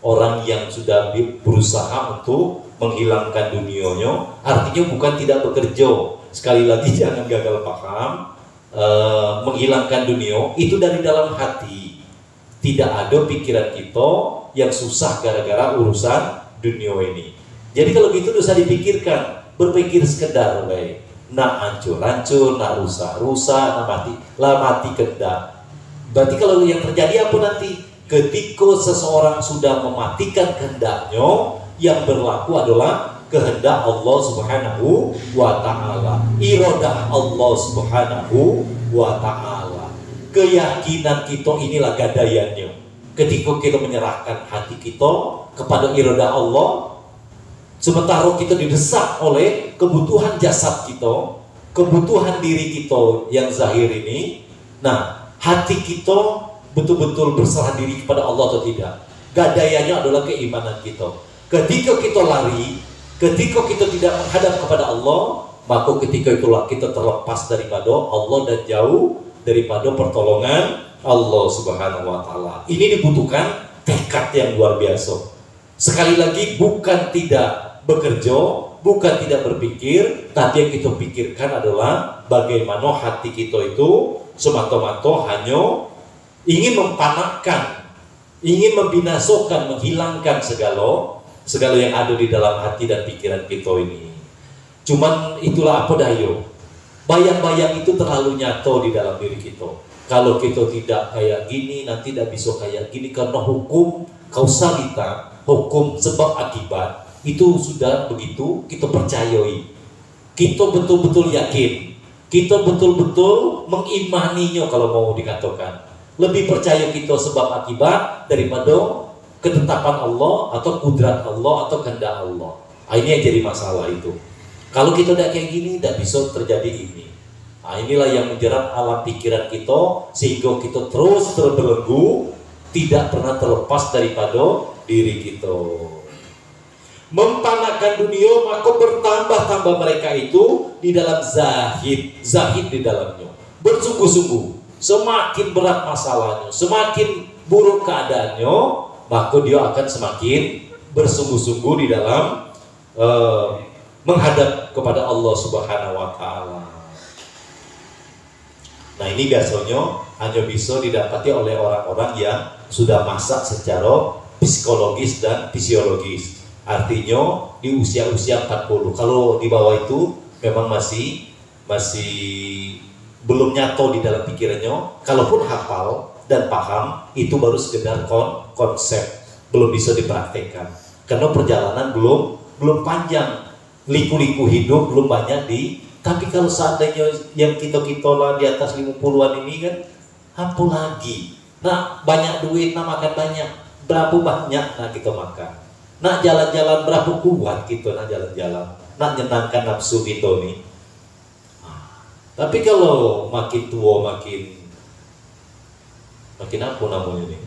orang yang sudah berusaha untuk menghilangkan dunianya. Artinya bukan tidak bekerja. Sekali lagi jangan gagal paham. Menghilangkan dunia itu dari dalam hati. Tidak ada pikiran kita yang susah gara-gara urusan dunia ini. Jadi kalau gitu dosa dipikirkan, berpikir sekedar baik. Nak hancur, nak rusak, nak mati kendak. Berarti kalau yang terjadi apa nanti? Ketika seseorang sudah mematikan kehendaknya, yang berlaku adalah kehendak Allah Subhanahu wa ta'ala, iradah Allah Subhanahu wa ta'ala. Keyakinan kita inilah gadaiannya. Ketika kita menyerahkan hati kita kepada iradah Allah, sementara kita didesak oleh kebutuhan jasad kita, kebutuhan diri kita yang zahir ini. Nah, hati kita betul-betul berserah diri kepada Allah atau tidak. Gadayanya adalah keimanan kita. Ketika kita lari, ketika kita tidak menghadap kepada Allah, maka ketika itulah kita terlepas daripada Allah dan jauh daripada pertolongan Allah Subhanahu wa Ta'ala. Ini dibutuhkan tekad yang luar biasa. Sekali lagi, bukan tidak bekerja, bukan tidak berpikir, tapi yang kita pikirkan adalah bagaimana hati kita itu semata-mata hanya ingin mempanakkan, ingin membinasakan, menghilangkan segala yang ada di dalam hati dan pikiran kita ini. Cuman itulah apa dayo, bayang-bayang itu terlalu nyata di dalam diri kita. Kalau kita tidak kayak gini, nanti tidak bisa kayak gini, karena hukum kausalita, hukum sebab akibat itu sudah begitu kita percayai. Kita betul-betul yakin, kita betul-betul mengimaninya kalau mau dikatakan. Lebih percaya kita sebab akibat daripada ketetapan Allah atau kudrat Allah atau kehendak Allah. Ini yang jadi masalah itu. Kalau kita tidak kayak gini, tidak bisa terjadi ini. Inilah yang menjerat alam pikiran kita sehingga kita terus terbelenggu, tidak pernah terlepas daripada diri kita. Mempanakkan dunia, maka bertambah-tambah mereka itu di dalam zahid di dalamnya, bersungguh-sungguh. Semakin berat masalahnya, semakin buruk keadaannya, maka dia akan semakin bersungguh-sungguh di dalam menghadap kepada Allah Subhanahu wa Ta'ala. Nah, ini biasanya hanya bisa didapati oleh orang-orang yang sudah masak secara psikologis dan fisiologis. Artinya di usia-usia 40. Kalau di bawah itu memang masih belum nyata di dalam pikirannya. Kalaupun hafal dan paham, itu baru sekedar konsep, belum bisa dipraktekkan. Karena perjalanan belum panjang, liku-liku hidup belum banyak tapi kalau seandainya yang kita lah di atas 50-an ini kan, apa lagi? Nah, banyak duit, nah makan banyak. Berapa banyak nah kita makan? Nah, jalan-jalan berapa kuat kita nah jalan-jalan? Nah, nyenangkan nafsu kita nih. Tapi kalau makin tua makin apa namanya ini?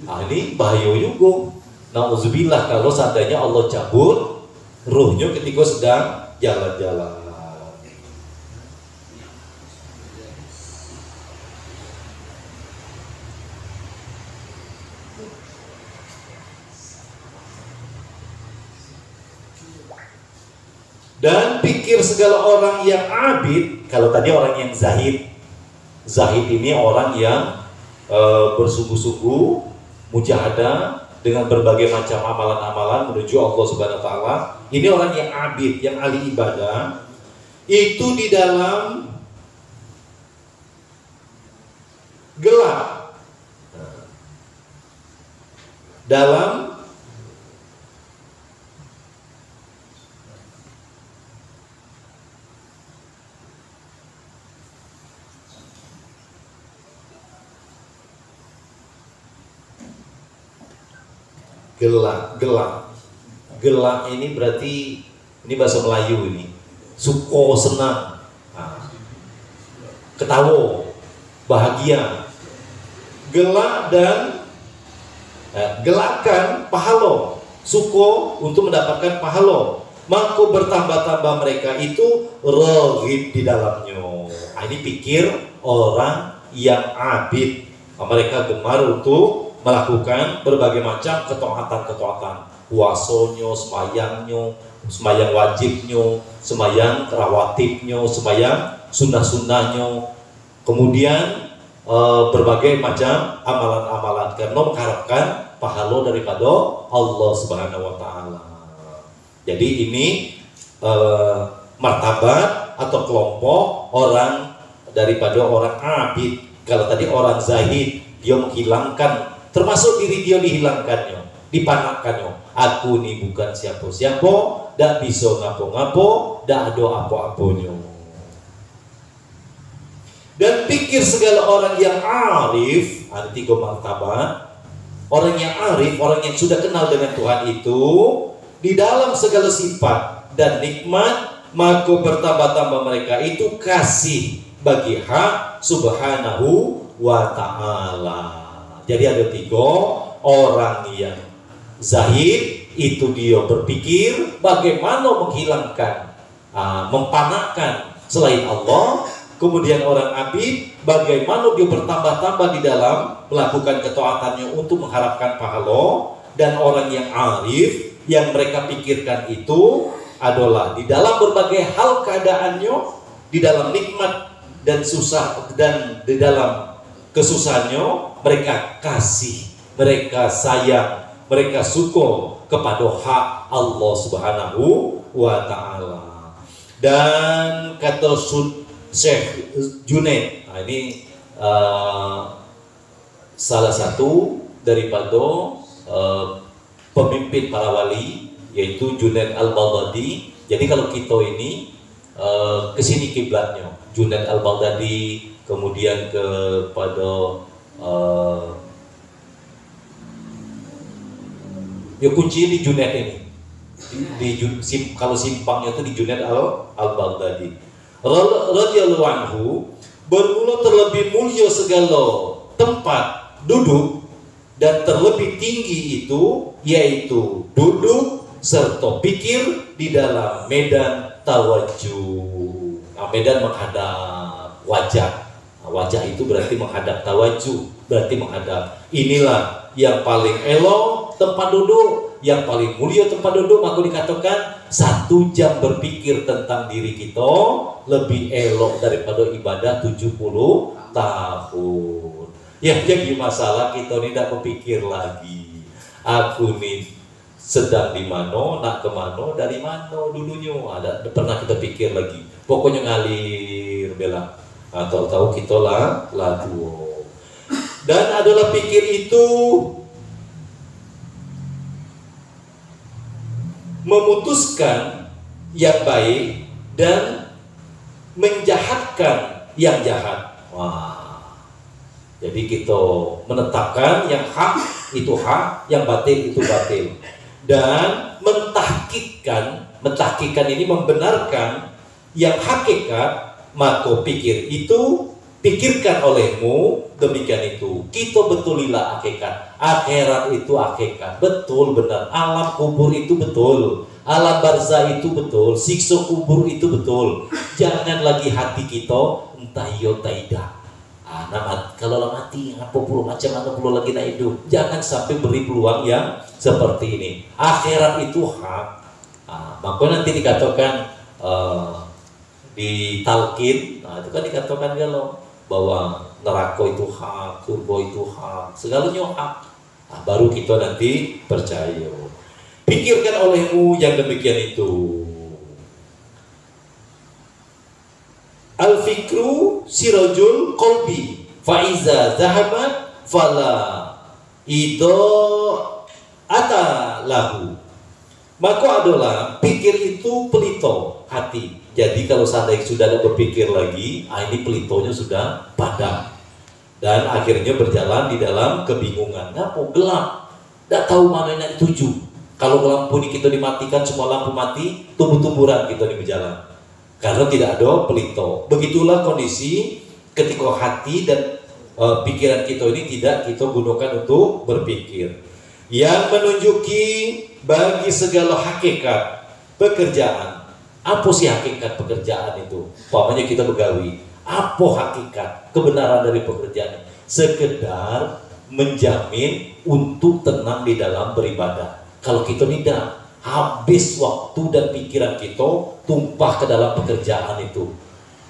Ini bahaya juga. Nauzubillah kalau seandainya Allah cabut ruhnya ketika sedang jalan-jalan. Dan pikir segala orang yang abid, kalau tadi orang yang zahid ini orang yang bersungguh-sungguh mujahadah dengan berbagai macam amalan-amalan menuju Allah Subhanahu wa Ta'ala. Ini orang yang abid, yang ahli ibadah, itu di dalam gelap, dalam gelak ini berarti ini bahasa Melayu ini suko, senang, ketawa, bahagia. Gelak dan gelakan pahala, suko untuk mendapatkan pahala, maka bertambah-tambah mereka itu raghib di dalamnya. Ini pikir orang yang abid, mereka gemar untuk melakukan berbagai macam ketaatan, puasanya, semayang wajibnya, semayang rawatibnya, semayang sunnah-sunnahnya, kemudian berbagai macam amalan-amalan karena mengharapkan pahala daripada Allah Subhanahu wa Ta'ala. Jadi ini martabat atau kelompok orang daripada orang abid. Kalau tadi orang zahid, dia menghilangkan, termasuk diri dia dihilangkannya, dipanakkannya. Aku ini bukan siapa-siapa, dak bisa ngapo-ngapo, dak ada apa-apanya. Dan pikir segala orang yang arif, ada 3 martabat. Orang yang arif, orang yang sudah kenal dengan Tuhan itu, di dalam segala sifat dan nikmat, maka bertambah-tambah mereka itu kasih bagi hak subhanahu wa ta'ala. Jadi ada 3 orang yang zahid, itu dia berpikir bagaimana menghilangkan, mempanahkan selain Allah. Kemudian orang abid, bagaimana dia bertambah-tambah di dalam melakukan ketaatannya untuk mengharapkan pahala. Dan orang yang arif, yang mereka pikirkan itu adalah di dalam berbagai hal keadaannya, di dalam nikmat dan susah dan di dalam kesusahannya, mereka kasih, mereka sayang, mereka syukur kepada hak Allah Subhanahu wa ta'ala. Dan kata Syekh Junaid, ini salah satu daripada pemimpin para wali, yaitu Junaid al-Baghdadi. Jadi kalau kita ini kesini kiblatnya Junaid al-Baghdadi, kemudian kepada ya kuncinya di Junaid ini. Kalau simpangnya itu di Junaid al-Baghdadi radhiyallahu anhu. Bermula terlebih mulia segala tempat duduk, dan terlebih tinggi itu yaitu duduk serta pikir di dalam medan tawajuh. Medan menghadap wajah. Wajah itu berarti menghadap tawajuh, berarti menghadap. Inilah yang paling elok tempat duduk, yang paling mulia tempat duduk. Maka dikatakan 1 jam berpikir tentang diri kita lebih elok daripada ibadah 70 tahun. Ya, jadi masalah kita ini tidak berpikir lagi. Aku nih sedang di mana, nak kemana, dari mana dulunya. Ada pernah kita pikir lagi. Pokoknya ngalir bela. Tahu-tahu kita lah tua. Dan adalah pikir itu memutuskan yang baik dan menjahatkan yang jahat. Jadi kita menetapkan yang hak itu hak, yang batil itu batil. Dan mentahkikkan ini membenarkan yang hakikat. Maka pikirkan olehmu demikian itu. Kita betulilah hakikat. Akhirat itu hakikat, betul benar. Alam kubur itu betul. Alam barzah itu betul. Siksa kubur itu betul. Jangan lagi hati kita entah iya tidak. Kalau mati apa puluh macam mana puluh lagi nak hidup. Jangan sampai beri peluang yang seperti ini. Akhirat itu hak. Maka nanti dikatakan di talqin, itu kan dikatakan kalau bahwa neraka itu hak, surga itu hak, segalanya hak. Baru kita nanti percaya. Pikirkan olehmu yang demikian itu. Al-fikru sirajul qalbi, faiza zahabat fala ido lahu. Maka adalah pikir itu pelito hati. Jadi kalau seandainya sudah ada berpikir lagi, ini pelitonya sudah padam. Dan akhirnya berjalan di dalam kebingungan. Ngapa? Gelap. Tidak tahu mana yang dituju. Kalau lampu ini kita dimatikan, semua lampu mati, tumbuh-tumburan kita di berjalan. Karena tidak ada pelito. Begitulah kondisi ketika hati dan pikiran kita ini tidak kita gunakan untuk berpikir. Yang menunjuki bagi segala hakikat pekerjaan. Apa sih hakikat pekerjaan itu? Pokoknya kita begawi. Apa hakikat kebenaran dari pekerjaan? Sekedar menjamin untuk tenang di dalam beribadah. Kalau kita tidak, habis waktu dan pikiran kita tumpah ke dalam pekerjaan itu.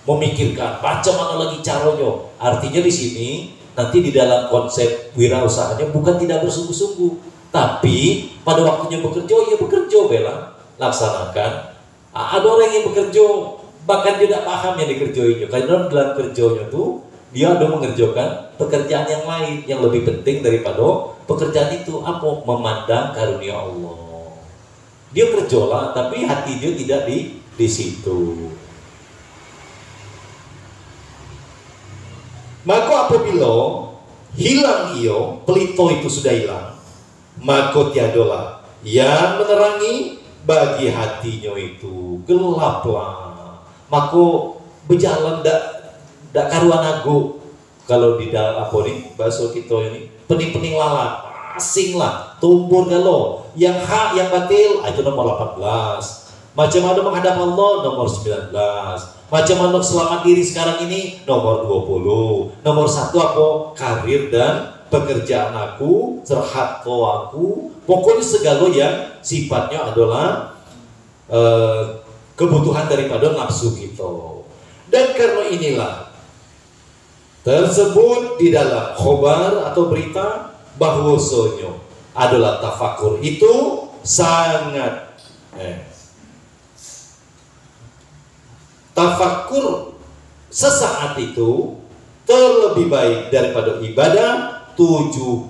Memikirkan macam mana lagi caranya. Artinya di sini nanti di dalam konsep wirausahanya bukan tidak bersungguh-sungguh, tapi pada waktunya bekerja, ya bekerja bela, laksanakan. Ada orang yang bekerja bahkan tidak paham yang dikerjainya, karena dalam kerjanya tuh dia ada mengerjakan pekerjaan yang lain yang lebih penting daripada pekerjaan itu. Apa? Memandang karunia Allah. Dia kerjalah, tapi hati dia tidak di situ. Maka apabila hilang iyo, pelito itu sudah hilang, maka tiadalah yang menerangi bagi hatinya itu, gelaplah. Maka berjalan dak karuan aku kalau di dalam apa nih bahasa kita ini pening-pening lalat asing lah tumpur galo yang hak yang batil itu nomor 18. Macam mana menghadap Allah nomor 19. Macam mana selamat diri sekarang ini nomor 20. Nomor 1 apa? Karir dan pekerjaan aku, serhatko aku, pokoknya segala yang sifatnya adalah kebutuhan daripada nafsu kita. Dan karena inilah tersebut di dalam khobar atau berita bahwasanya adalah tafakur itu sangat tafakur sesaat itu terlebih baik daripada ibadah 70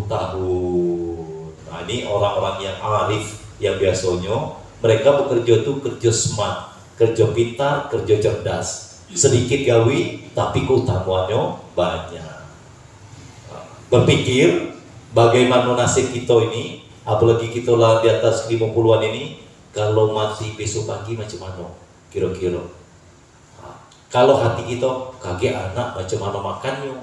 tahun. Nah ini orang-orang yang arif yang biasanya mereka bekerja tuh kerja smart, kerja pintar, kerja cerdas, sedikit gawi tapi keutamaannya banyak. Berpikir bagaimana nasib kita ini, apalagi kita lah di atas 50-an ini, kalau mati besok pagi macam mana kira-kira. Kalau hati kita kaget anak macam mana makannya,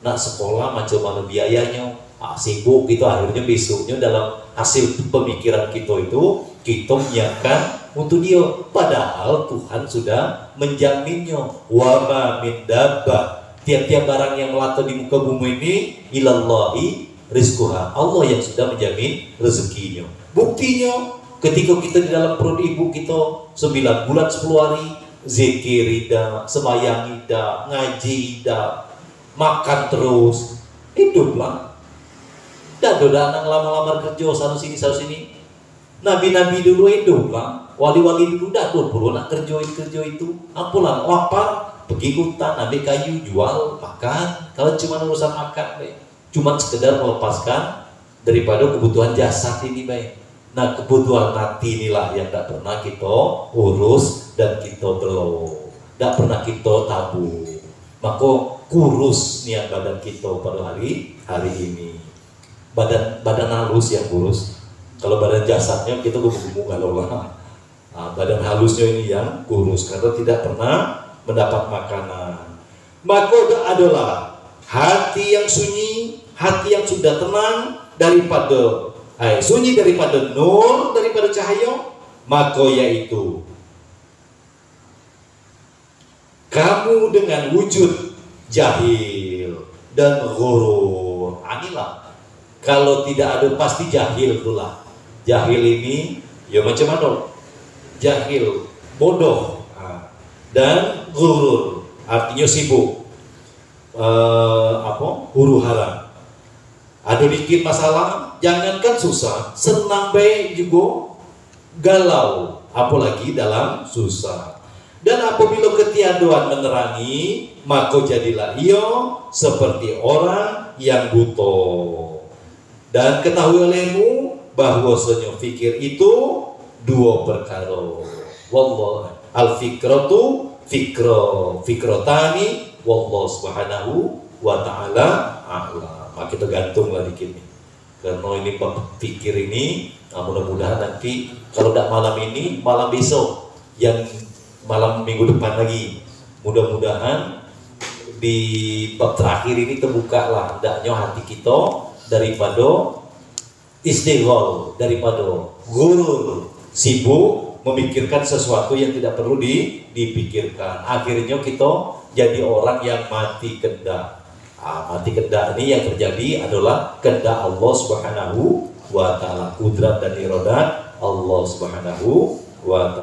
nak sekolah macam mana biayanya, sibuk gitu, akhirnya besoknya dalam hasil pemikiran kita itu kita menyiapkan untuk dia, padahal Tuhan sudah menjaminnya. Wa ma min dabbah, tiap-tiap barang yang melata di muka bumi ini ilallahi rizquha, Allah yang sudah menjamin rezekinya. Buktinya ketika kita di dalam perut ibu kita 9 bulan 10 hari zikir ida, sembahyang ida, ngaji ida, makan terus, hiduplah. Dan doa anak lama-lama kerja sana sini. Nabi-nabi dulu hiduplah, wali-wali dulu dah perlu nak kerja itu. Apalah lapar, pergi hutan, ambil kayu, jual, makan. Kalau cuma urusan makan, cuma sekedar melepaskan daripada kebutuhan jasad ini, baik. Nah kebutuhan hati inilah yang tak pernah kita urus dan kita belum, tak pernah kita tabung. Maka kurus niat badan kita pada hari ini. Badan halus yang kurus. Kalau badan jasadnya kita gemuk-gemuk galau lah. Nah, badan halusnya ini yang kurus karena tidak pernah mendapat makanan. Maka adalah hati yang sunyi, hati yang sudah tenang daripada sunyi daripada nur, daripada cahaya, maka yaitu kamu dengan wujud jahil dan ghurur. Inilah kalau tidak ada pasti jahil itulah. Jahil ini ya macam mana? Jahil, bodoh, dan ghurur artinya sibuk, huru hara. Ada dikit masalah, jangankan susah, senang baik juga galau, apalagi dalam susah. Dan apabila ketiadaan menerangi, maka jadilah ia seperti orang yang buta. Dan ketahui olehmu bahwasanya fikir itu 2 perkara. Wallah al-fikratu fikrotani wallahu subhanahu wa ta'ala a'lam. Maka kita gantunglah dikit nih. Karena ini pikir ini, mudah-mudahan nanti kalau tidak malam ini, malam besok, yang malam minggu depan lagi, mudah-mudahan di bab terakhir ini terbuka lah hendaknya hati kita daripada istighol, daripada gurur, sibuk memikirkan sesuatu yang tidak perlu dipikirkan. Akhirnya kita jadi orang yang mati kendak. Mati kendak ini yang terjadi adalah kendak Allah Subhanahu wa ta'ala, kudrat dan iradat Allah Subhanahu wa ta'ala.